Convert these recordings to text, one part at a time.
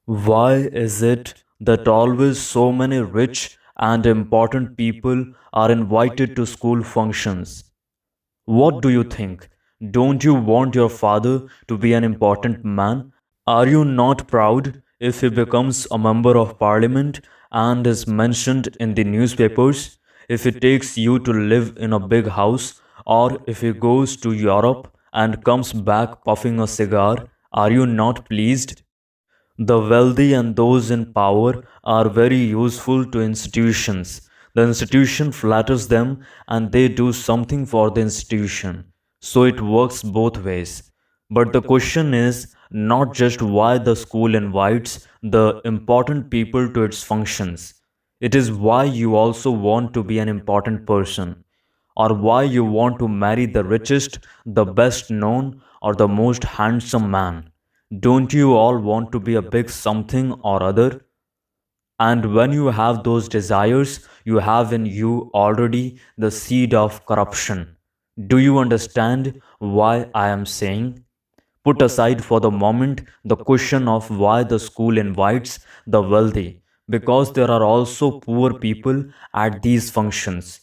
Why is it that always so many rich and important people are invited to school functions? What do you think? Don't you want your father to be an important man? Are you not proud if he becomes a member of parliament and is mentioned in the newspapers? If he takes you to live in a big house, or if he goes to Europe and comes back puffing a cigar, are you not pleased? The wealthy and those in power are very useful to institutions. The institution flatters them and they do something for the institution. So it works both ways. But the question is not just why the school invites the important people to its functions. It is why you also want to be an important person, or why you want to marry the richest, the best known, or the most handsome man. Don't you all want to be a big something or other? And when you have those desires, you have in you already the seed of corruption. Do you understand why I am saying? Put aside for the moment the question of why the school invites the wealthy, because there are also poor people at these functions.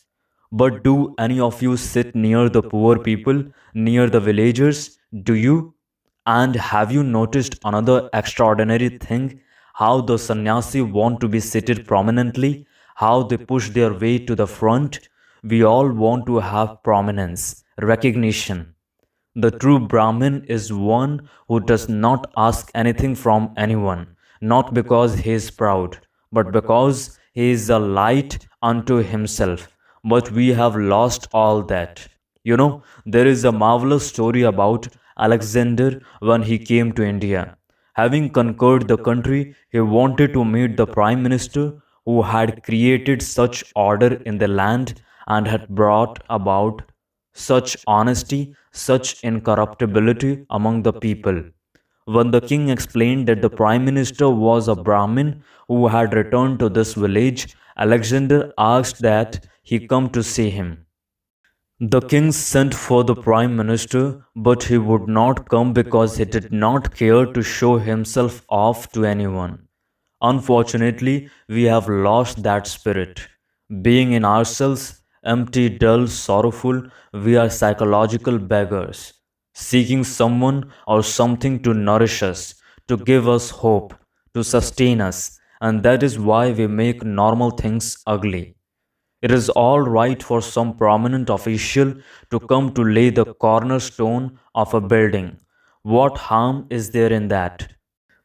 But do any of you sit near the poor people, near the villagers? Do you? And have you noticed another extraordinary thing? How the sannyasi want to be seated prominently, how they push their way to the front. We all want to have prominence, recognition. The true Brahmin is one who does not ask anything from anyone, not because he is proud, but because he is a light unto himself. But we have lost all that. There is a marvelous story about Alexander when he came to India. Having conquered the country, he wanted to meet the prime minister who had created such order in the land and had brought about such honesty, such incorruptibility among the people. When the king explained that the prime minister was a Brahmin who had returned to this village, Alexander asked that he come to see him. The king sent for the prime minister, but he would not come because he did not care to show himself off to anyone. Unfortunately, we have lost that spirit. Being in ourselves, empty, dull, sorrowful, we are psychological beggars, seeking someone or something to nourish us, to give us hope, to sustain us, and that is why we make normal things ugly. It is all right for some prominent official to come to lay the cornerstone of a building. What harm is there in that?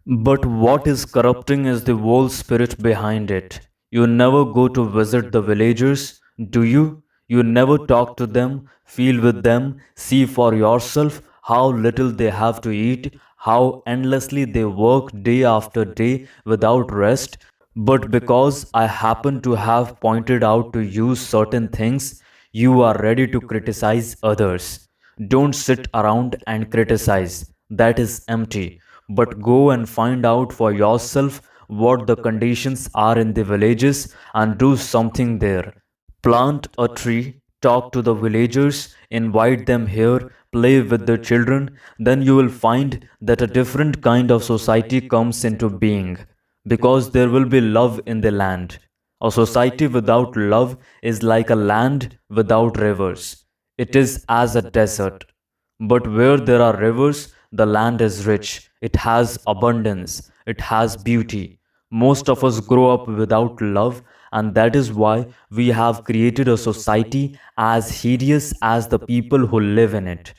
But what is corrupting is the whole spirit behind it. You never go to visit the villagers, do you? You never talk to them, feel with them, see for yourself how little they have to eat, how endlessly they work day after day without rest. But because I happen to have pointed out to you certain things, you are ready to criticize others. Don't sit around and criticize. That is empty. But go and find out for yourself what the conditions are in the villages and do something there. Plant a tree, talk to the villagers, invite them here, play with the children, then you will find that a different kind of society comes into being. Because there will be love in the land. A society without love is like a land without rivers. It is as a desert. But where there are rivers, the land is rich. It has abundance. It has beauty. Most of us grow up without love, and that is why we have created a society as hideous as the people who live in it.